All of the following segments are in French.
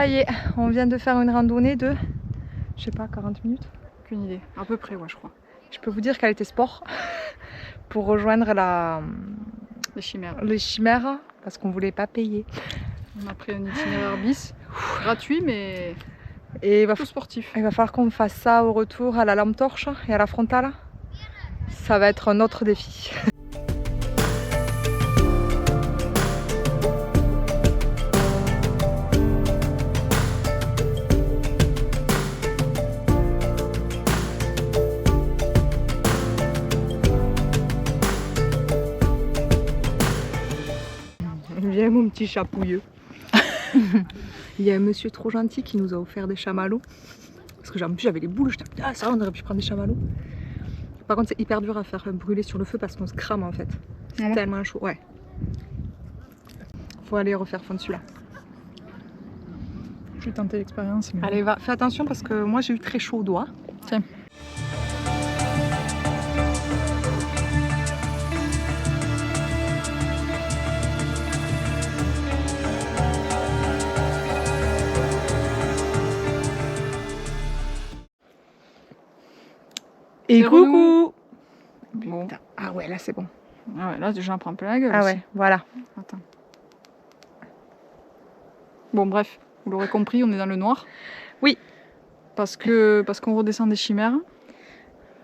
Ça y est, on vient de faire une randonnée de, je sais pas, 40 minutes. Aucune idée, à peu près, ouais, je crois. Je peux vous dire qu'elle était sport pour rejoindre Les chimères, parce qu'on voulait pas payer. On a pris un itinéraire bis, gratuit mais Et plutôt sportif. il va falloir qu'on fasse ça au retour à la lampe torche et à la frontale. Ça va être un autre défi. Viens mon petit chapouilleux. Il y a un monsieur trop gentil qui nous a offert des chamallows. Parce que en plus j'avais les boules, j'étais ah ça on aurait pu prendre des chamallows. Par contre c'est hyper dur à faire brûler sur le feu parce qu'on se crame en fait. C'est tellement chaud, ouais. Faut aller refaire fondre celui-là. Je vais tenter l'expérience. Mais... Allez, fais attention parce que moi j'ai eu très chaud au doigt. Tiens. Et coucou. Bon. Ah ouais, là c'est bon. Ah ouais, là j'en prends plein la gueule. Ah aussi. ouais, voilà. Attends. Bon bref, vous l'aurez compris, on est dans le noir. Oui. Parce qu'on redescend des chimères.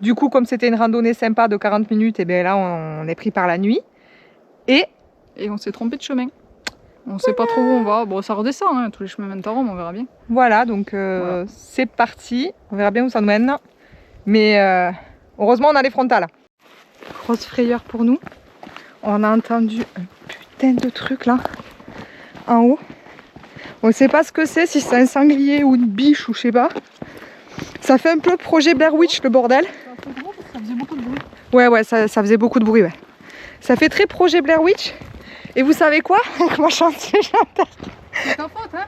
Du coup, comme c'était une randonnée sympa de 40 minutes, et bien là on est pris par la nuit. Et on s'est trompé de chemin. On sait pas trop où on va. Bon, ça redescend, hein, tous les chemins mènent à Rome, on verra bien. voilà, donc voilà. C'est parti. On verra bien où ça nous mène. Mais heureusement, on a les frontales. Grosse frayeur pour nous. On a entendu un putain de truc là, en haut. On ne sait pas ce que c'est, si c'est un sanglier ou une biche ou je sais pas. Ça fait un peu projet Blair Witch le bordel. Ça faisait beaucoup de bruit. Ouais, ça faisait beaucoup de bruit, ouais. Ça fait très projet Blair Witch. Et vous savez quoi? Moi, je suis c'est ta faute, hein.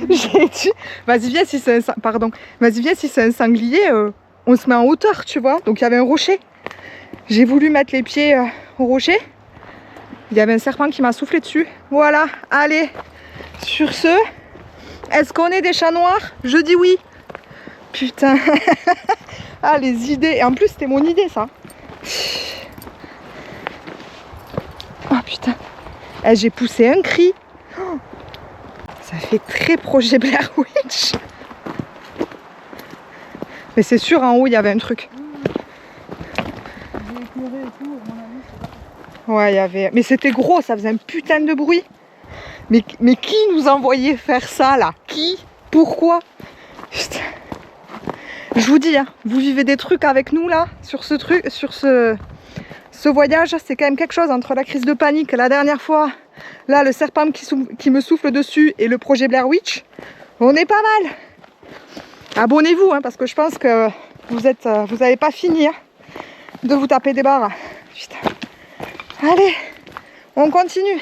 J'ai dit, vas-y viens si c'est un, pardon, vas-y viens si c'est un sanglier, on se met en hauteur, tu vois. Donc il y avait un rocher. J'ai voulu mettre les pieds au rocher. Il y avait un serpent qui m'a soufflé dessus. Voilà, allez. Sur ce, est-ce qu'on est des chats noirs? Je dis oui. Putain. Ah les idées. Et en plus c'était mon idée ça. Oh putain. Eh, j'ai poussé un cri. Oh. Ça fait très projet Blair Witch. Mais c'est sûr, en haut, il y avait un truc. J'ai éclairé et tout, à mon avis. Ouais, il y avait... Mais c'était gros, ça faisait un putain de bruit. Mais qui nous envoyait faire ça, là? Qui? Pourquoi? Putain. Je vous dis, hein, vous vivez des trucs avec nous, là, sur ce truc, sur ce voyage. C'est quand même quelque chose entre la crise de panique, la dernière fois, là, le serpent qui me souffle dessus et le projet Blair Witch. On est pas mal. Abonnez-vous, hein, parce que je pense que vous n'avez pas fini hein, de vous taper des barres. Putain. Allez, on continue.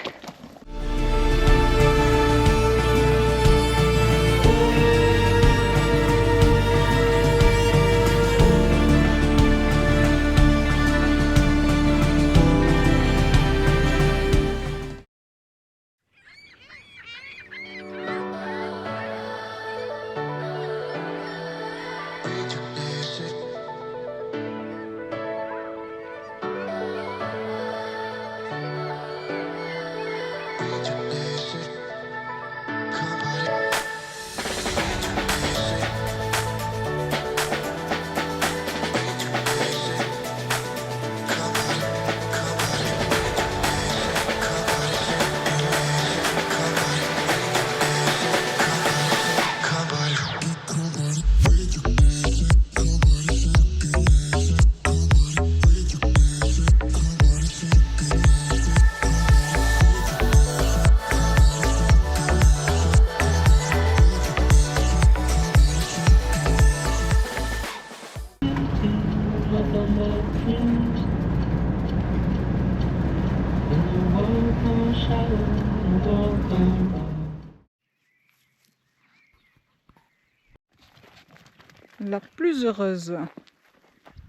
La plus heureuse.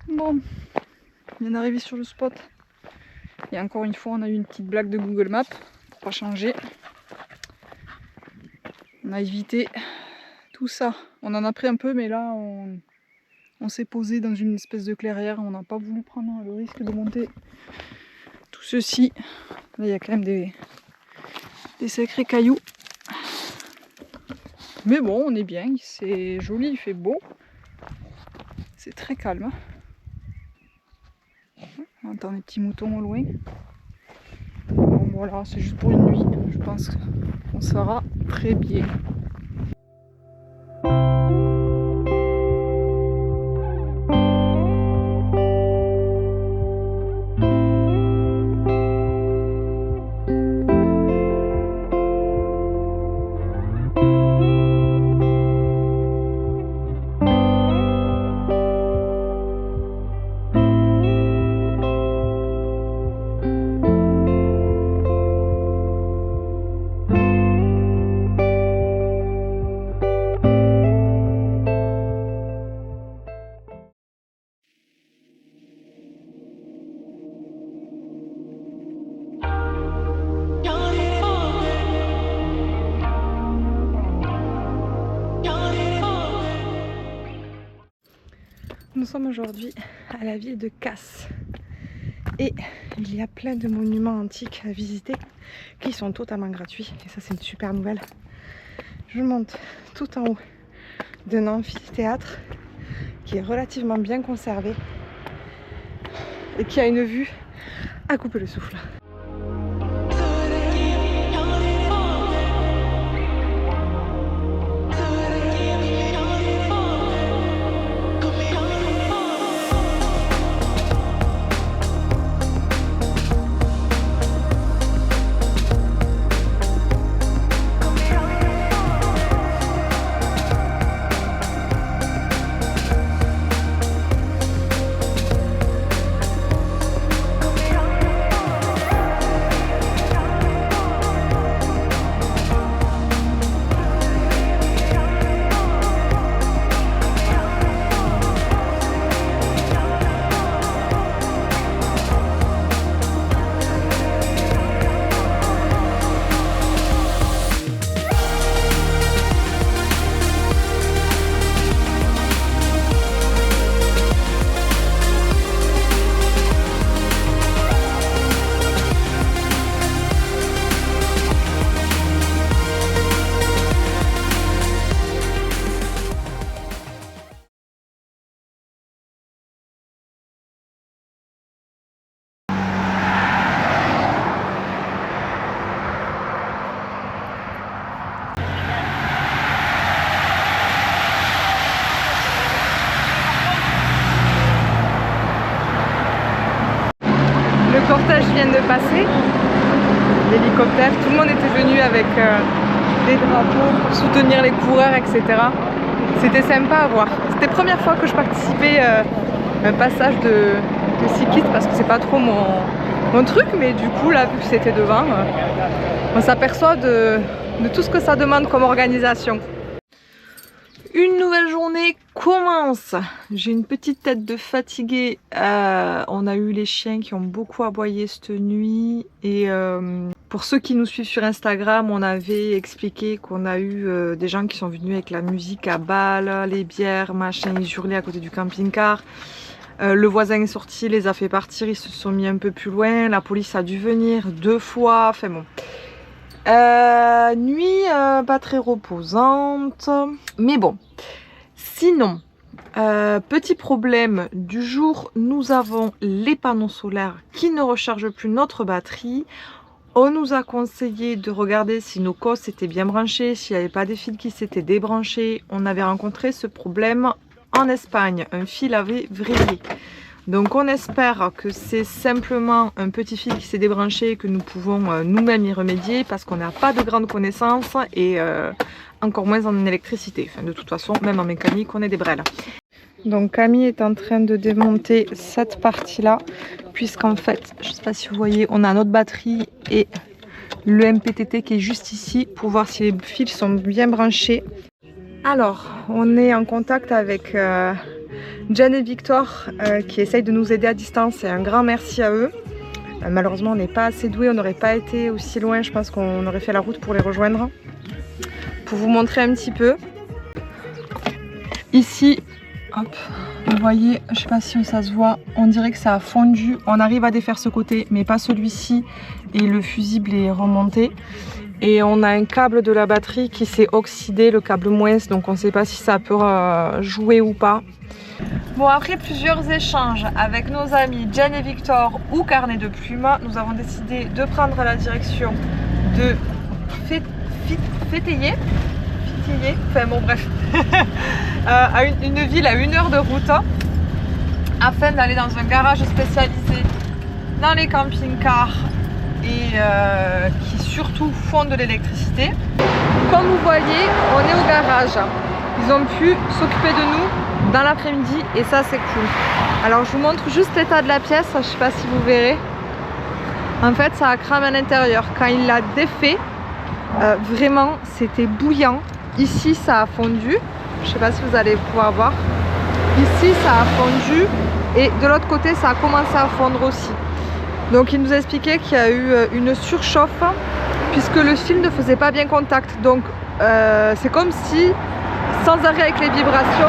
Bon, on vient d'arriver sur le spot. Et encore une fois, on a eu une petite blague de Google Maps. Pour pas changer. On a évité tout ça. On en a pris un peu, mais là, on s'est posé dans une espèce de clairière. On n'a pas voulu prendre le risque de monter tout ceci. Là, il y a quand même des sacrés cailloux. Mais bon, on est bien. C'est joli, il fait beau. C'est très calme. On entend des petits moutons au loin. Bon, voilà, c'est juste pour une nuit. Je pense qu'on sera très bien. Nous sommes aujourd'hui à la ville de Casse et il y a plein de monuments antiques à visiter qui sont totalement gratuits et ça c'est une super nouvelle. Je monte tout en haut d'un amphithéâtre qui est relativement bien conservé et qui a une vue à couper le souffle. Le cortège vient de passer, l'hélicoptère, tout le monde était venu avec des drapeaux pour soutenir les coureurs, etc. C'était sympa à voir. C'était la première fois que je participais à un passage de cycliste parce que c'est pas trop mon truc, mais du coup là vu que c'était devant, on s'aperçoit de tout ce que ça demande comme organisation. Une nouvelle journée commence. J'ai une petite tête de fatiguée. On a eu les chiens qui ont beaucoup aboyé cette nuit. Et pour ceux qui nous suivent sur Instagram, on avait expliqué qu'on a eu des gens qui sont venus avec la musique à balle, les bières, machin, ils hurlaient à côté du camping-car. Le voisin est sorti, les a fait partir, ils se sont mis un peu plus loin. La police a dû venir 2 fois. Enfin bon. Nuit pas très reposante, mais bon. Sinon, petit problème du jour, nous avons les panneaux solaires qui ne rechargent plus notre batterie. On nous a conseillé de regarder si nos cosses étaient bien branchées, s'il n'y avait pas des fils qui s'étaient débranchés. On avait rencontré ce problème en Espagne, un fil avait vrillé. Donc on espère que c'est simplement un petit fil qui s'est débranché et que nous pouvons nous-mêmes y remédier parce qu'on n'a pas de grandes connaissances et encore moins en électricité. Enfin, de toute façon, même en mécanique, on est des brels. Donc Camille est en train de démonter cette partie-là puisqu'en fait, je ne sais pas si vous voyez, on a notre batterie et le MPTT qui est juste ici pour voir si les fils sont bien branchés. Alors, on est en contact avec Jen et Victor qui essayent de nous aider à distance et un grand merci à eux. Malheureusement on n'est pas assez doués, on n'aurait pas été aussi loin, je pense qu'on aurait fait la route pour les rejoindre. pour vous montrer un petit peu. Ici, hop, vous voyez, je sais pas si ça se voit, on dirait que ça a fondu. On arrive à défaire ce côté, mais pas celui-ci. Et le fusible est remonté. Et on a un câble de la batterie qui s'est oxydé, le câble moins, donc on ne sait pas si ça peut jouer ou pas. Bon, après plusieurs échanges avec nos amis Jen et Victor ou Carnet de Plumes, nous avons décidé de prendre la direction de Fétayer, enfin bon bref, à une ville à 1 heure de route, afin d'aller dans un garage spécialisé dans les camping-cars et qui surtout font de l'électricité. Comme vous voyez, on est au garage. Ils ont pu s'occuper de nous dans l'après-midi et ça c'est cool. Alors je vous montre juste l'état de la pièce, je sais pas si vous verrez. En fait ça a cramé à l'intérieur. Quand il l'a défait, vraiment c'était bouillant. Ici ça a fondu, je sais pas si vous allez pouvoir voir. Ici ça a fondu et de l'autre côté ça a commencé à fondre aussi. Donc il nous a expliqué qu'il y a eu une surchauffe puisque le fil ne faisait pas bien contact. Donc c'est comme si sans arrêt avec les vibrations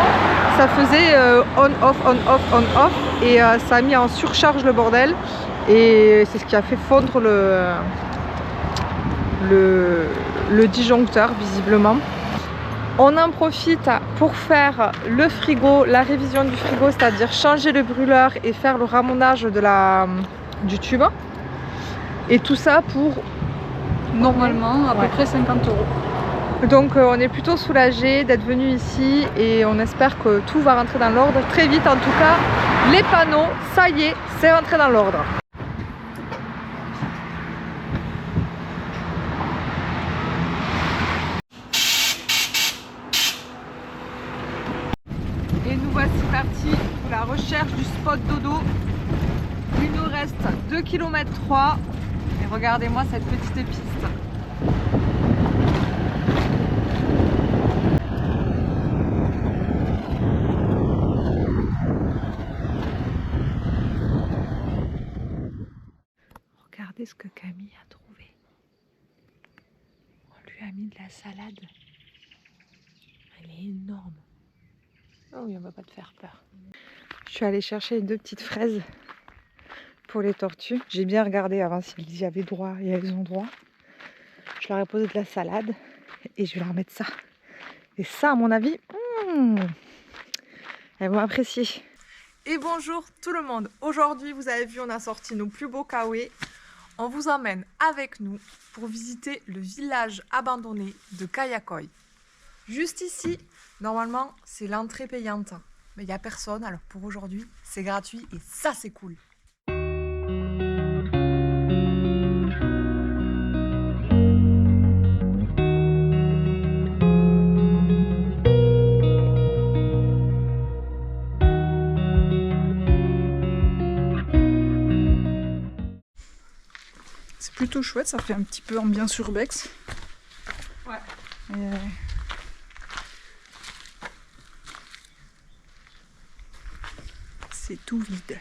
ça faisait on off on off on off et ça a mis en surcharge le bordel et c'est ce qui a fait fondre le disjoncteur visiblement. On en profite pour faire le frigo, la révision du frigo, c'est-à-dire changer le brûleur et faire le ramonage du tube. Et tout ça pour Normalement à peu près 50 €. Donc on est plutôt soulagé d'être venu ici et on espère que tout va rentrer dans l'ordre très vite. En tout cas, les panneaux, ça y est, c'est rentré dans l'ordre. Et nous voici partis pour la recherche du spot dodo. Il nous reste 2,3 km et regardez-moi cette petite piste. Regardez ce que Camille a trouvé. On lui a mis de la salade. Elle est énorme. Oh oui, on va pas te faire peur. Je suis allée chercher 2 petites fraises pour les tortues. J'ai bien regardé avant s'ils y avaient droit et elles ont droit. Je leur ai posé de la salade et je vais leur mettre ça. Et ça, à mon avis, elles vont apprécier. Et bonjour tout le monde. Aujourd'hui, vous avez vu, on a sorti nos plus beaux kawaii. On vous emmène avec nous pour visiter le village abandonné de Kayakoi. Juste ici, normalement, c'est l'entrée payante. Mais il n'y a personne, alors pour aujourd'hui, c'est gratuit et ça, c'est cool. C'est plutôt chouette, ça fait un petit peu ambiance urbex. Ouais. Et c'est tout vide.